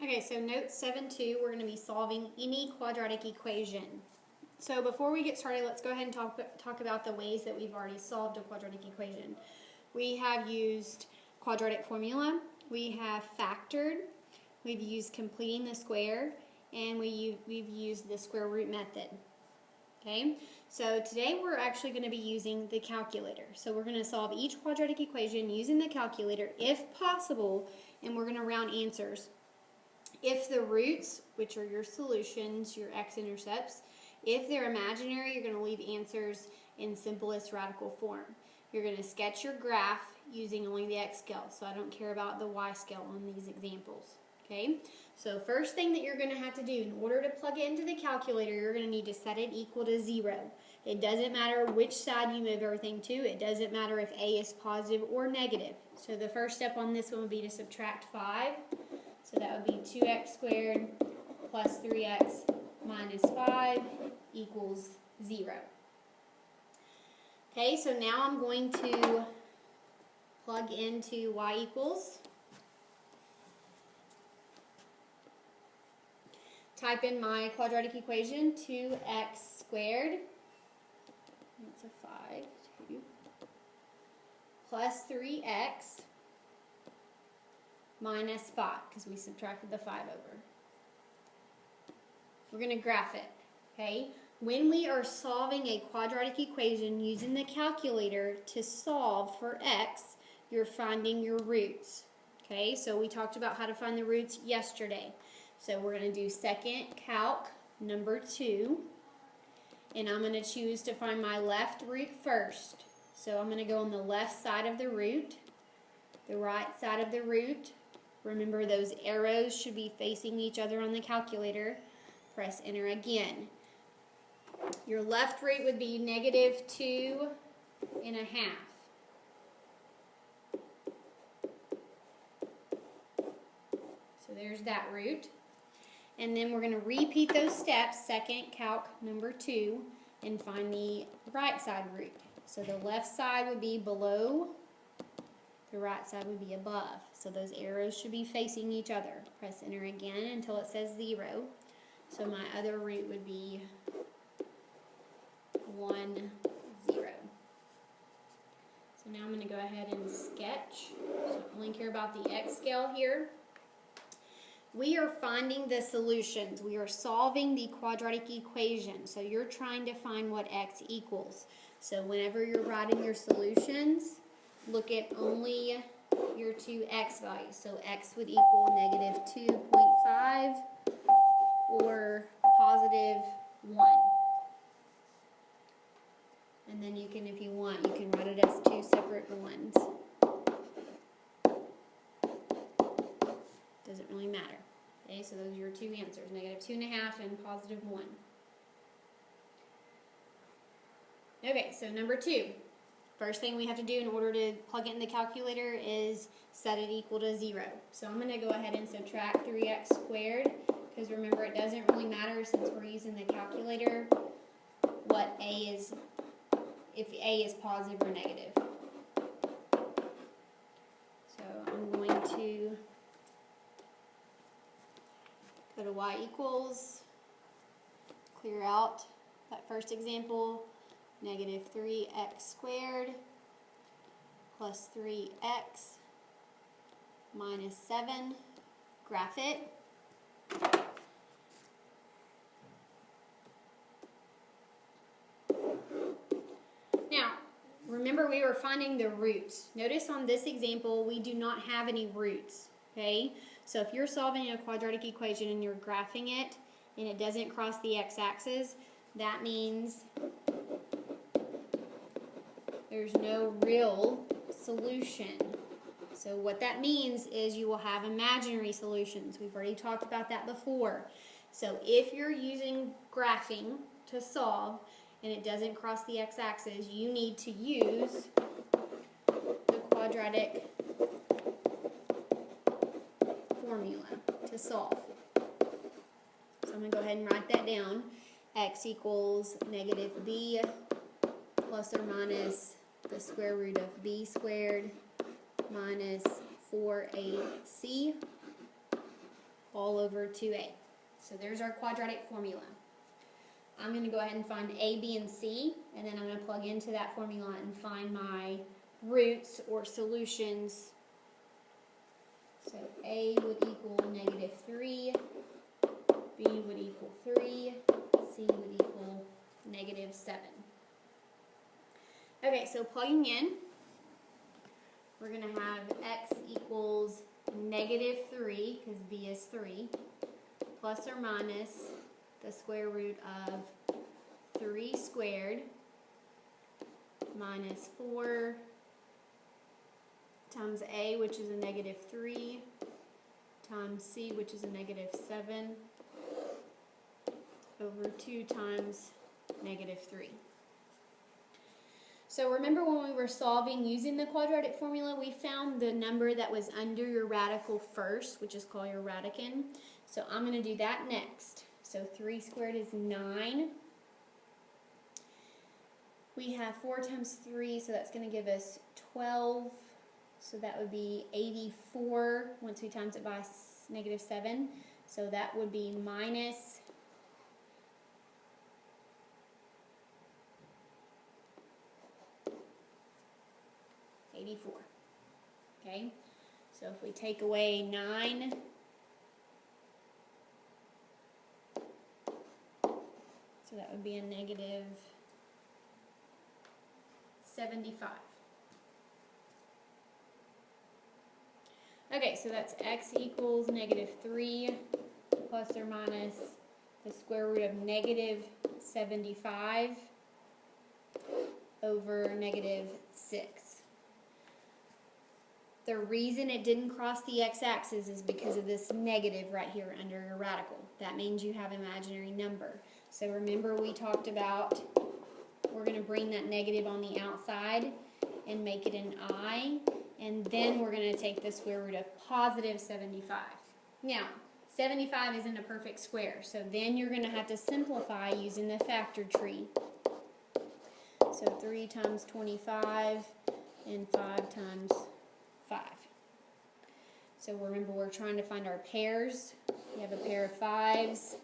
Okay, so note 7.2, we're going to be solving any quadratic equation. So before we get started, let's go ahead and talk about the ways that we've already solved a quadratic equation. We have used quadratic formula, we have factored, we've used completing the square, and we've used the square root method. Okay, so today we're actually going to be using the calculator. So we're going to solve each quadratic equation using the calculator if possible, and we're going to round answers. If the roots, which are your solutions, your x-intercepts, if they're imaginary, you're going to leave answers in simplest radical form. You're going to sketch your graph using only the x scale, so I don't care about the y scale on these examples. Okay, so first thing that you're going to have to do in order to plug it into the calculator, you're going to need to set it equal to 0. It doesn't matter which side you move everything to. It doesn't matter if a is positive or negative. So the first step on this one would be to subtract 5. So that would be 2x squared plus 3x minus 5 equals 0. Okay, so now I'm going to plug into y equals. Type in my quadratic equation, 2x squared, that's a 5, 2, plus 3x minus 5, because we subtracted the 5 over. We're going to graph it, okay? When we are solving a quadratic equation using the calculator to solve for x, you're finding your roots, okay? So we talked about how to find the roots yesterday. So we're going to do second calc number 2, and I'm going to choose to find my left root first. So I'm going to go on the left side of the root, the right side of the root. Remember, those arrows should be facing each other on the calculator. Press enter again. Your left root would be negative 2 1/2. So there's that root. And then we're going to repeat those steps, second calc number 2, and find the right side root. So the left side would be below, the right side would be above. So those arrows should be facing each other. Press enter again until it says 0. So my other root would be 1, 0. So now I'm going to go ahead and sketch. So I only care about the x scale here. We are finding the solutions. We are solving the quadratic equation. So you're trying to find what x equals. So whenever you're writing your solutions, look at only your two x values. So x would equal negative 2.5 or positive 1. And then you can, if you want, you can write it as two separate ones. Doesn't really matter. Okay, so those are your two answers, negative 2.5 and positive 1. Okay, so number 2. First thing we have to do in order to plug it in the calculator is set it equal to 0. So I'm going to go ahead and subtract 3x squared, because remember, it doesn't really matter since we're using the calculator what a is, if a is positive or negative. So I'm going to go to y equals, clear out that first example, negative 3x squared plus 3x minus 7, graph it. Now, remember we were finding the roots. Notice on this example we do not have any roots, okay? So if you're solving a quadratic equation and you're graphing it and it doesn't cross the x-axis, that means there's no real solution. So what that means is you will have imaginary solutions. We've already talked about that before. So if you're using graphing to solve and it doesn't cross the x-axis, you need to use the quadratic formula to solve. So I'm going to go ahead and write that down. X equals negative b plus or minus the square root of b squared minus 4ac all over 2a. So there's our quadratic formula. I'm going to go ahead and find a, b, and c, and then I'm going to plug into that formula and find my roots or solutions. So a would equal -3, b would equal 3, c would equal -7. Okay, so plugging in, we're going to have x equals -3, because b is 3, plus or minus the square root of 3 squared minus 4 times a, which is a -3, times c, which is a -7, over 2 times -3. So remember when we were solving using the quadratic formula, we found the number that was under your radical first, which is called your radicand. So I'm going to do that next. So 3 squared is 9. We have 4 times 3, so that's going to give us 12. So that would be 84 once we times it by -7. So that would be minus 84. Okay, so if we take away 9, so that would be a -75. Okay, so that's x equals -3 plus or minus the square root of -75 over -6. The reason it didn't cross the x-axis is because of this negative right here under your radical. That means you have an imaginary number. So remember we talked about we're going to bring that negative on the outside and make it an I, and then we're going to take the square root of +75. Now, 75 isn't a perfect square, so then you're going to have to simplify using the factor tree. So 3 times 25 and 5 times 5. So remember we're trying to find our pairs. You have a pair of 5s.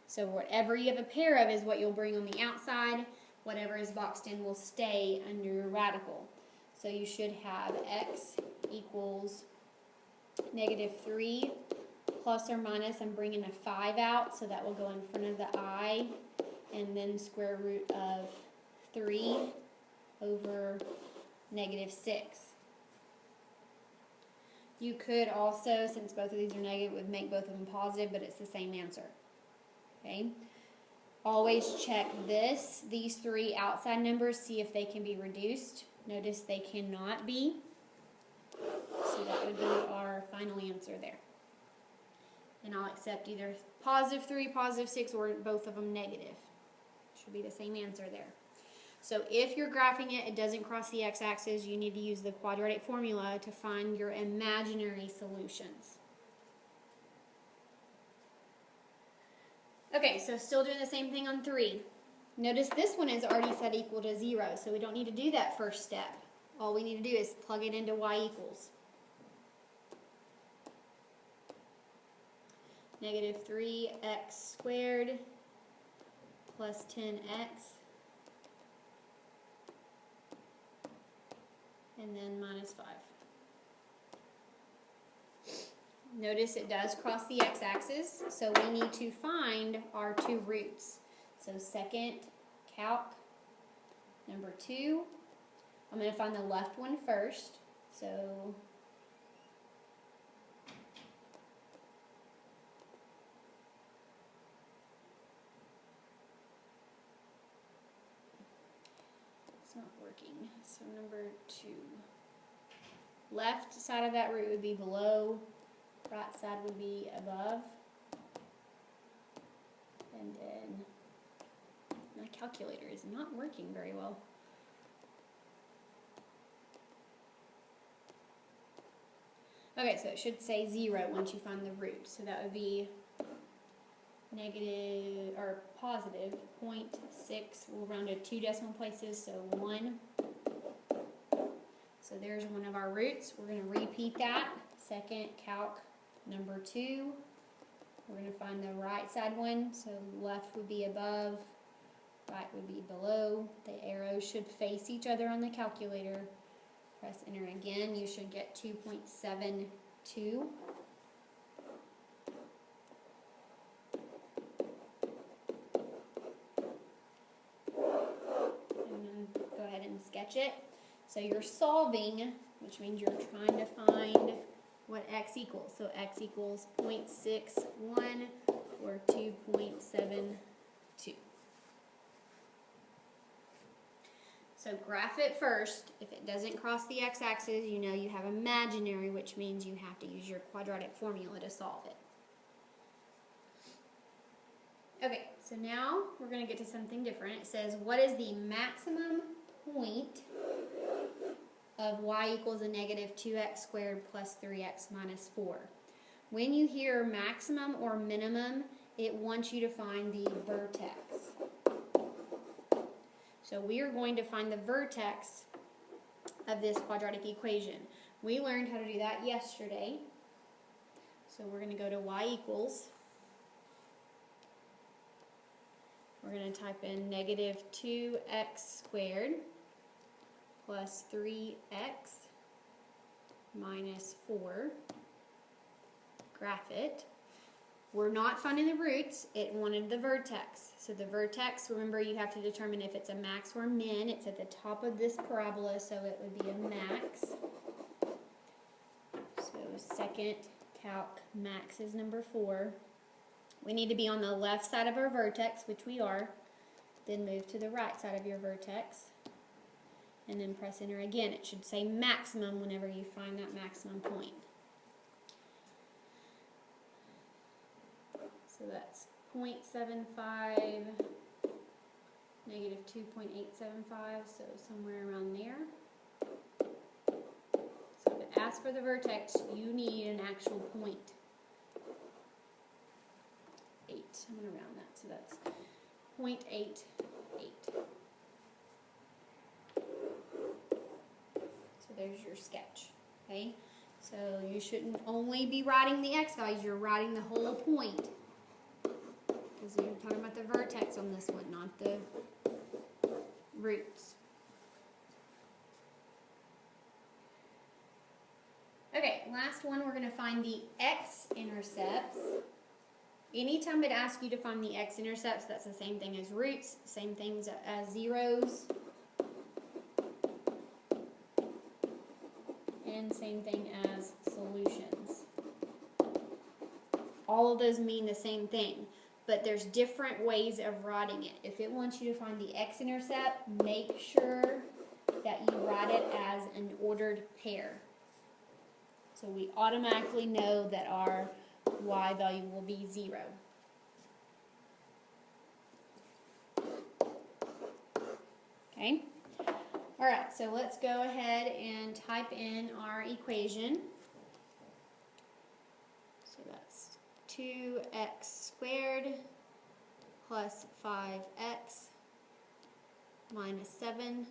So whatever you have a pair of is what you'll bring on the outside. Whatever is boxed in will stay under your radical. So you should have x equals -3 plus or minus, I'm bringing a 5 out, so that will go in front of the I, and then square root of 3 over -6. You could also, since both of these are negative, would make both of them positive, but it's the same answer. Okay? Always check these 3 outside numbers, see if they can be reduced. Notice they cannot be. So that would be our final answer there. And I'll accept either +3, +6, or both of them negative. Should be the same answer there. So if you're graphing it, it doesn't cross the x-axis, you need to use the quadratic formula to find your imaginary solutions. Okay, so still doing the same thing on 3. Notice this one is already set equal to 0, so we don't need to do that first step. All we need to do is plug it into y equals -3x squared plus 10x, and then -5. Notice it does cross the x-axis, so we need to find our 2 roots. So second calc, number 2, I'm going to find the left one first. So it's not working. So number 2. Left side of that root would be below, right side would be above. And then my calculator is not working very well. Okay, so it should say 0 once you find the root. So that would be negative or positive 0.6. We'll round to 2 decimal places, so 1. So there's one of our roots. We're going to repeat that. Second calc number 2. We're going to find the right side one, so left would be above, right would be below. The arrows should face each other on the calculator. Press enter again, you should get 2.72. Go ahead and sketch it. So you're solving, which means you're trying to find what x equals. So x equals 0.61 or 2.72. So graph it first. If it doesn't cross the x-axis, you know you have imaginary, which means you have to use your quadratic formula to solve it. Okay, so now we're going to get to something different. It says, what is the maximum point of y equals a negative 2x squared plus 3x minus 4? When you hear maximum or minimum, it wants you to find the vertex. So we are going to find the vertex of this quadratic equation. We learned how to do that yesterday. So we're going to go to y equals. We're going to type in negative 2x squared plus 3x minus 4. Graph it. We're not finding the roots, it wanted the vertex. So the vertex, remember you have to determine if it's a max or a min. It's at the top of this parabola, so it would be a max. So second calc, max is number 4. We need to be on the left side of our vertex, which we are. Then move to the right side of your vertex. And then press enter again. It should say maximum whenever you find that maximum point. So that's 0.75, negative 2.875, so somewhere around there. So if it asks for the vertex, you need an actual point. 8, I'm going to round that, so that's 0.88. So there's your sketch, okay? So you shouldn't only be writing the x values, you're writing the whole point. Because you're talking about the vertex on this one, not the roots. Okay, last one, we're going to find the x-intercepts. Anytime it asks you to find the x-intercepts, that's the same thing as roots, same things as zeros, and same thing as solutions. All of those mean the same thing, but there's different ways of writing it. If it wants you to find the x-intercept, make sure that you write it as an ordered pair. So we automatically know that our y value will be 0. Okay? Alright, so let's go ahead and type in our equation. So that's 2x squared plus 5x minus 7.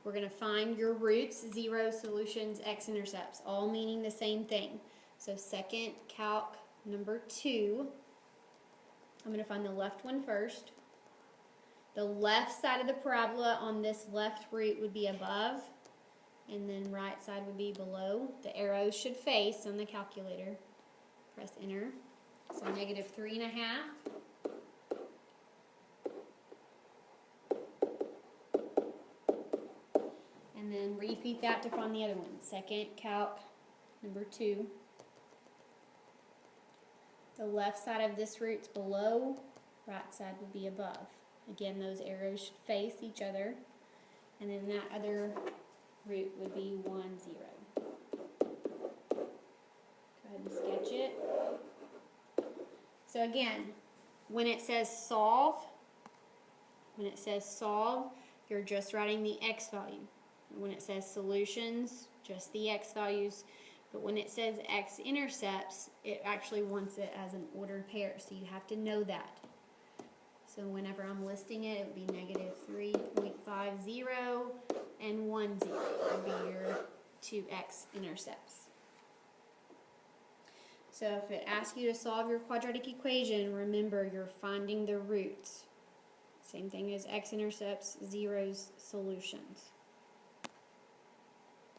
We're going to find your roots, 0, solutions, x-intercepts, all meaning the same thing. So second calc number 2, I'm going to find the left one first. The left side of the parabola on this left root would be above, and then right side would be below. The arrows should face on the calculator. Press enter. So negative 3.5. And then repeat that to find the other one. Second calc number 2. The left side of this root's below, right side would be above. Again, those arrows should face each other. And then that other root would be 1, 0. Go ahead and sketch it. So again, when it says solve, you're just writing the x value. When it says solutions, just the x values. But when it says x-intercepts, it actually wants it as an ordered pair, so you have to know that. So whenever I'm listing it, it would be negative 3.50 and 1, 0 would be your two x-intercepts. So if it asks you to solve your quadratic equation, remember you're finding the roots. Same thing as x-intercepts, zeros, solutions.